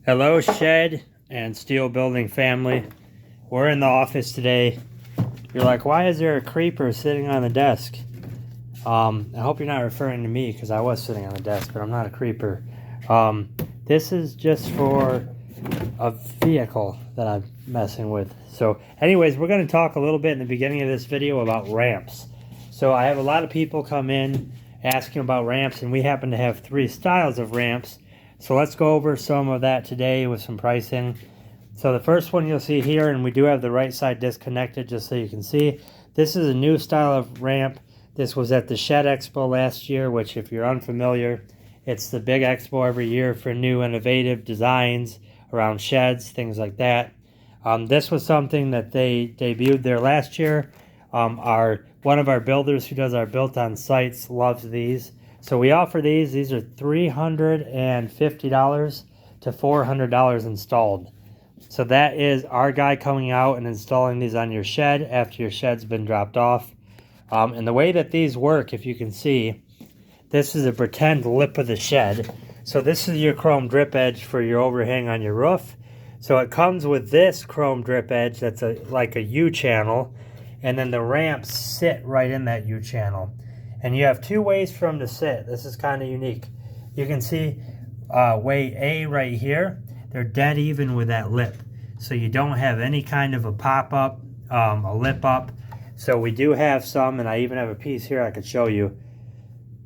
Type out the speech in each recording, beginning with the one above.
Hello, shed and steel building family. We're in the office today. You're like, why is there a creeper sitting on the desk? I hope you're not referring to me because I was sitting on the desk, but I'm not a creeper. This is just for a vehicle that I'm messing with. So anyways, we're going to talk a little bit in the beginning of this video about ramps. So I have a lot of people come in asking about ramps, and we happen to have 3 styles of ramps. So let's go over some of that today with some pricing. So the first one you'll see here, and we do have the right side disconnected just so you can see. This is a new style of ramp. This was at the Shed Expo last year, which if you're unfamiliar, it's the big expo every year for new innovative designs around sheds, things like that. This was something that they debuted there last year. One of our builders who does our built on sites loves these. So we offer these. These are $350 to $400 installed. So that is our guy coming out and installing these on your shed after your shed's been dropped off. And the way that these work, if you can see, this is a pretend lip of the shed. So this is your chrome drip edge for your overhang on your roof. So it comes with this chrome drip edge that's like a U-channel, and then the ramps sit right in that U-channel. And you have 2 ways for them to sit. This is kind of unique. You can see way A right here, they're dead even with that lip. So you don't have any kind of a pop-up, a lip up. So we do have some, and I even have a piece here I could show you.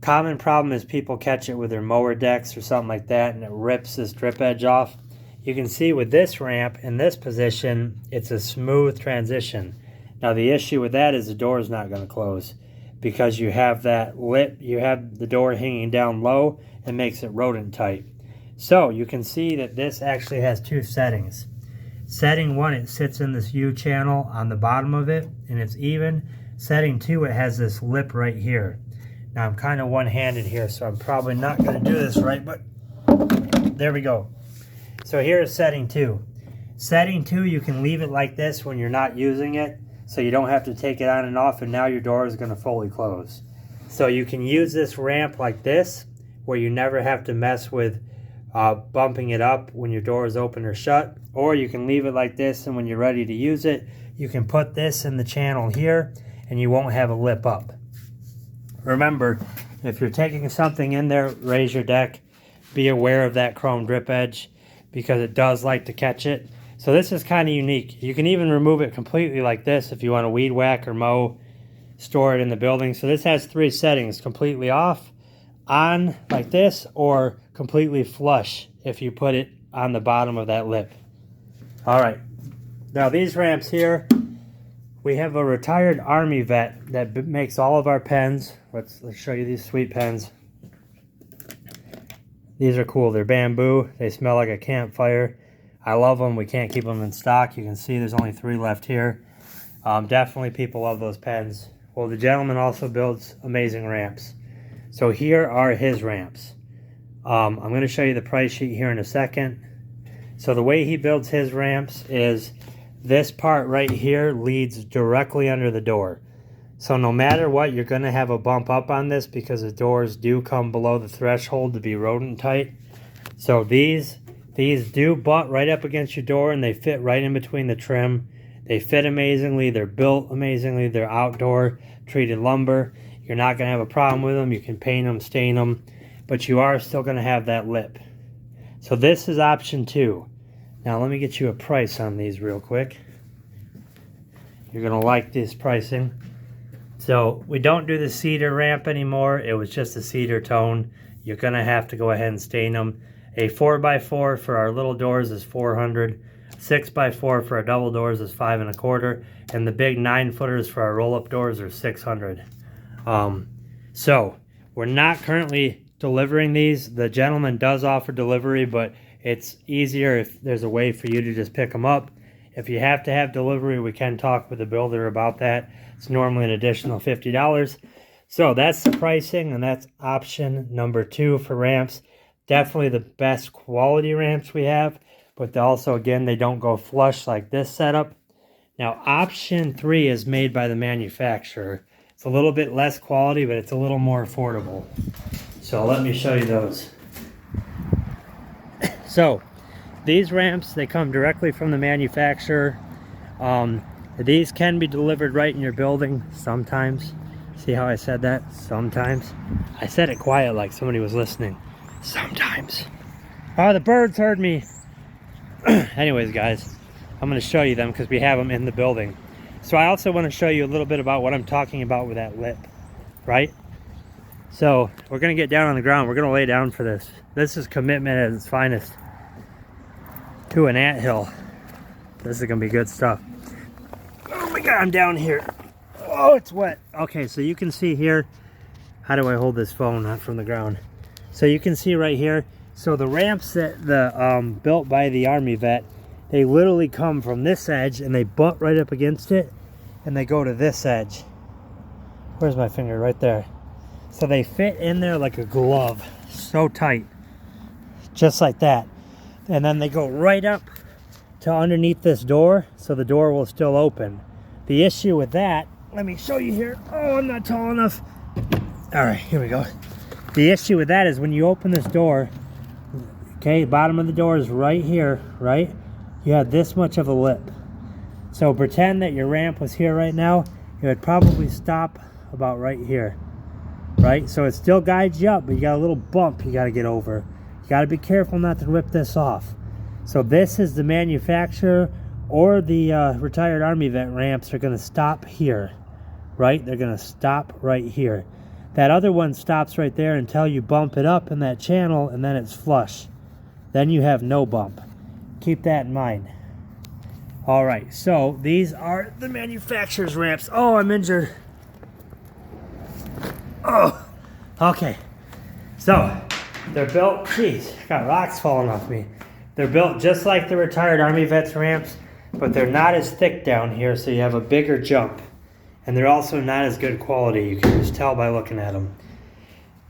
Common problem is people catch it with their mower decks or something like that, and it rips this drip edge off. You can see with this ramp in this position, it's a smooth transition. Now the issue with that is the door is not going to close because you have that lip, you have the door hanging down low and makes it rodent tight. So you can see that this actually has 2 settings. Setting 1, it sits in this U channel on the bottom of it and it's even. Setting 2, it has this lip right here. Now I'm kind of one-handed here, so I'm probably not going to do this right, but there we go. So here's setting 2. Setting 2, you can leave it like this when you're not using it, so you don't have to take it on and off, and now your door is going to fully close. So you can use this ramp like this, where you never have to mess with bumping it up when your door is open or shut, or you can leave it like this, and when you're ready to use it, you can put this in the channel here, and you won't have a lip up. Remember, if you're taking something in there, raise your deck, be aware of that chrome drip edge, because it does like to catch it. So this is kind of unique. You can even remove it completely like this if you want to weed whack or mow, store it in the building. So this has 3 settings: completely off, on like this, or completely flush if you put it on the bottom of that lip. All right, now these ramps here, we have a retired Army vet that makes all of our pens. Let's show you these sweet pens. These are cool. They're bamboo. They smell like a campfire. I love them. We can't keep them in stock. You can see there's only 3 left here. Definitely people love those pens. Well, the gentleman also builds amazing ramps. So here are his ramps. I'm going to show you the price sheet here in a second. So the way he builds his ramps is this part right here leads directly under the door. So no matter what, you're going to have a bump up on this because the doors do come below the threshold to be rodent tight. So these do butt right up against your door, and they fit right in between the trim. They fit amazingly. They're built amazingly. They're outdoor treated lumber. You're not going to have a problem with them. You can paint them, stain them, but you are still going to have that lip. So this is option 2. Now let me get you a price on these real quick. You're going to like this pricing. So we don't do the cedar ramp anymore. It was just a cedar tone. You're going to have to go ahead and stain them. A 4x4 for our little doors is $400. 6x4 for our double doors is $525. And the big 9-footers for our roll-up doors are $600. So we're not currently delivering these. The gentleman does offer delivery, but it's easier if there's a way for you to just pick them up. If you have to have delivery, we can talk with the builder about that. It's normally an additional $50. So that's the pricing, and that's option number 2 for ramps. Definitely the best quality ramps we have, but also, again, they don't go flush like this setup. Now, option 3 is made by the manufacturer. It's a little bit less quality, but it's a little more affordable. So let me show you those. So these ramps, they come directly from the manufacturer. These can be delivered right in your building sometimes. See how I said that? Sometimes. I said it quiet like somebody was listening. Sometimes. Oh, the birds heard me. Anyways, guys, I'm going to show you them because we have them in the building. So I also want to show you a little bit about what I'm talking about with that lip, right? So we're going to get down on the ground. We're going to lay down for this. This is commitment at its finest to an anthill. This is going to be good stuff. Oh my God, I'm down here. Oh, it's wet. Okay, so you can see here. How do I hold this phone not from the ground? So you can see right here. So the ramps that the built by the Army vet, they literally come from this edge and they butt right up against it and they go to this edge. Where's my finger? Right there. So they fit in there like a glove, so tight, just like that. And then they go right up to underneath this door, so the door will still open. The issue with that, let me show you here. Oh, I'm not tall enough. All right, here we go. The issue with that is when you open this door, okay, bottom of the door is right here, right? You have this much of a lip. So pretend that your ramp was here right now, it would probably stop about right here, right? So it still guides you up, but you got a little bump you got to get over. You got to be careful not to rip this off. So this is the manufacturer or the retired Army vet ramps are going to stop here, right? They're going to stop right here. That other one stops right there until you bump it up in that channel and then it's flush. Then you have no bump. Keep that in mind. All right, so these are the manufacturer's ramps. Oh, I'm injured. Oh, okay. So they're built, geez, got rocks falling off me. They're built just like the retired Army vets ramps, but they're not as thick down here, so you have a bigger jump. And they're also not as good quality. You can just tell by looking at them.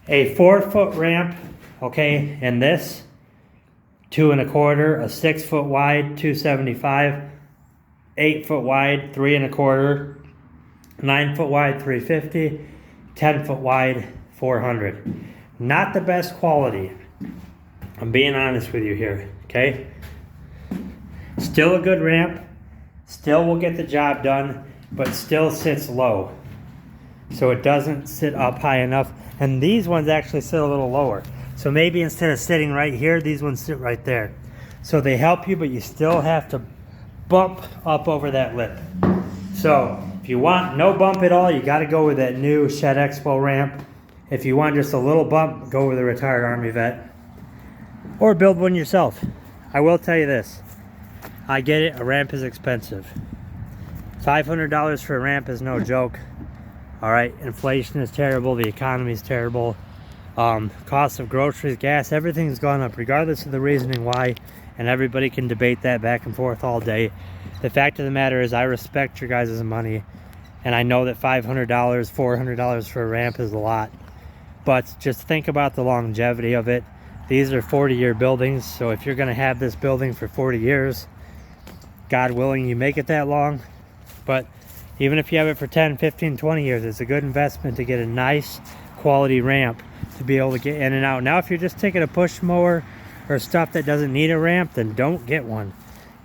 A 4-foot ramp, okay, and this, 2 1/4, a 6-foot wide, 275, 8-foot wide, 3 1/4, 9-foot wide, 350, 10-foot wide, 400. Not the best quality. I'm being honest with you here, okay? Still a good ramp, still will get the job done, but still sits low. So it doesn't sit up high enough. And these ones actually sit a little lower. So maybe instead of sitting right here, these ones sit right there. So they help you, but you still have to bump up over that lip. So if you want no bump at all, you got to go with that new Shed Expo ramp. If you want just a little bump, go with a retired Army vet. Or build one yourself. I will tell you this. I get it, a ramp is expensive. $500 for a ramp is no joke. All right, inflation is terrible, the economy is terrible. Cost of groceries, gas, everything's gone up regardless of the reasoning why, and everybody can debate that back and forth all day. The fact of the matter is I respect your guys' money, and I know that $500, $400 for a ramp is a lot, but just think about the longevity of it. These are 40-year buildings, so if you're gonna have this building for 40 years, God willing you make it that long, but even if you have it for 10, 15, 20 years, it's a good investment to get a nice quality ramp to be able to get in and out. Now, if you're just taking a push mower or stuff that doesn't need a ramp, then don't get one.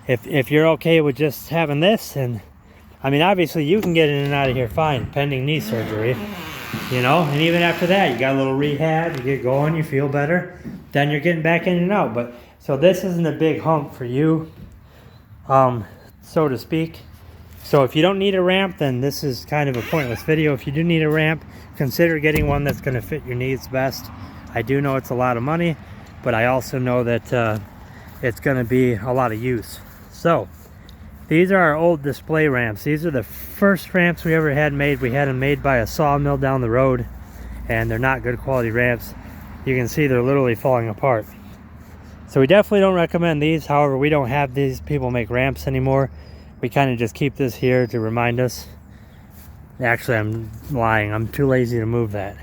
If you're okay with just having this, and I mean, obviously you can get in and out of here fine, pending knee surgery, you know, and even after that, you got a little rehab, you get going, you feel better, then you're getting back in and out. But so this isn't a big hump for you, so to speak. So if you don't need a ramp, then this is kind of a pointless video. If you do need a ramp, consider getting one that's going to fit your needs best. I do know it's a lot of money, but I also know that it's going to be a lot of use. So these are our old display ramps. These are the first ramps we ever had made. We had them made by a sawmill down the road, and they're not good quality ramps. You can see they're literally falling apart. So we definitely don't recommend these. However, we don't have these people make ramps anymore. We kind of just keep this here to remind us. Actually, I'm lying. I'm too lazy to move that.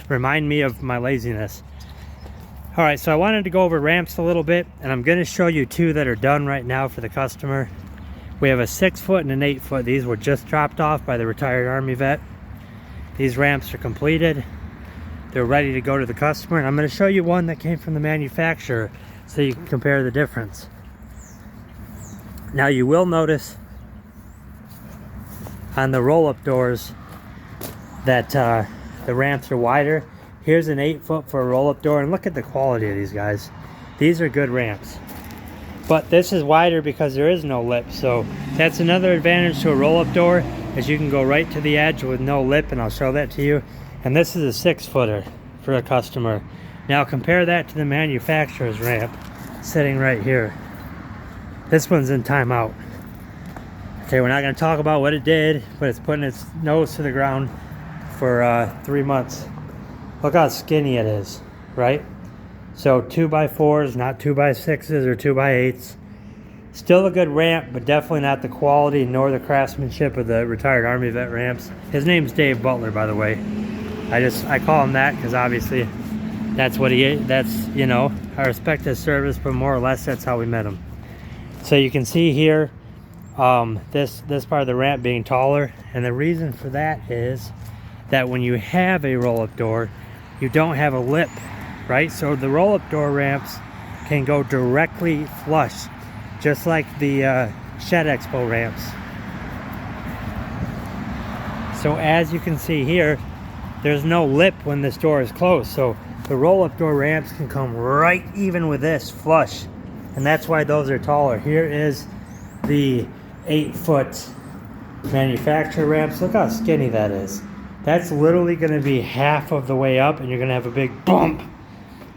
Remind me of my laziness. All right, so I wanted to go over ramps a little bit, and I'm going to show you two that are done right now for the customer. We have a 6-foot and an 8-foot. These were just dropped off by the retired Army vet. These ramps are completed. They're ready to go to the customer, and I'm going to show you one that came from the manufacturer. so you can compare the difference. Now you will notice on the roll-up doors that the ramps are wider. Here's an 8-foot for a roll-up door, and look at the quality of these guys. These are good ramps. But this is wider because there is no lip, so that's another advantage to a roll-up door, is you can go right to the edge with no lip, and I'll show that to you. And this is a 6-footer for a customer. Now compare that to the manufacturer's ramp sitting right here. This one's in timeout. Okay, we're not going to talk about what it did, but it's putting its nose to the ground for 3 months. Look how skinny it is, right? So 2x4s, not 2x6s or 2x8s. Still a good ramp, but definitely not the quality nor the craftsmanship of the retired Army vet ramps. His name's Dave Butler, by the way. I call him that because obviously that's what he is. That's, you know, I respect his service, but more or less that's how we met him. So you can see here this part of the ramp being taller, and the reason for that is that when you have a roll-up door, you don't have a lip, right? So the roll-up door ramps can go directly flush, just like the Shed Expo ramps. So as you can see here, there's no lip when this door is closed, so the roll-up door ramps can come right even with this flush, and that's why those are taller. Here is the 8-foot manufacturer ramps. Look how skinny that is. That's literally going to be half of the way up, and you're going to have a big bump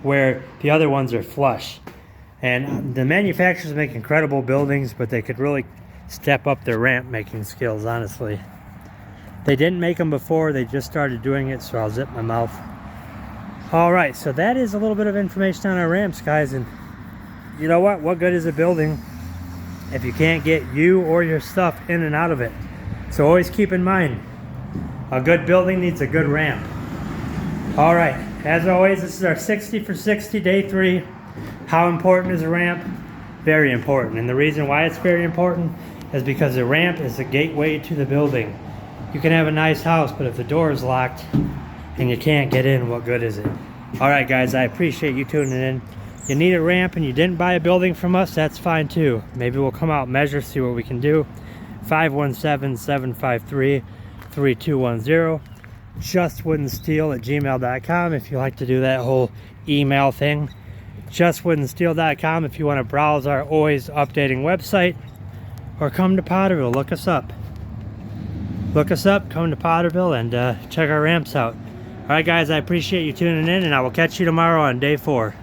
where the other ones are flush. And the manufacturers make incredible buildings, but they could really step up their ramp making skills, honestly. They didn't make them before, they just started doing it, so I'll zip my mouth. Alright, so that is a little bit of information on our ramps, guys, and you know what? What good is a building if you can't get you or your stuff in and out of it? So always keep in mind, a good building needs a good ramp. Alright, as always, this is our 60 for 60, day 3. How important is a ramp? Very important. And the reason why it's very important is because the ramp is the gateway to the building. You can have a nice house, but if the door is locked and you can't get in, what good is it? Alright guys, I appreciate you tuning in. You need a ramp and you didn't buy a building from us, that's fine too. Maybe we'll come out, measure, see what we can do. 517-753-3210. justwoodensteel@gmail.com if you like to do that whole email thing. justwoodensteel.com if you want to browse our always updating website, or come to Potterville. Look us up, come to Potterville and check our ramps out. Alright guys, I appreciate you tuning in, and I will catch you tomorrow on day 4.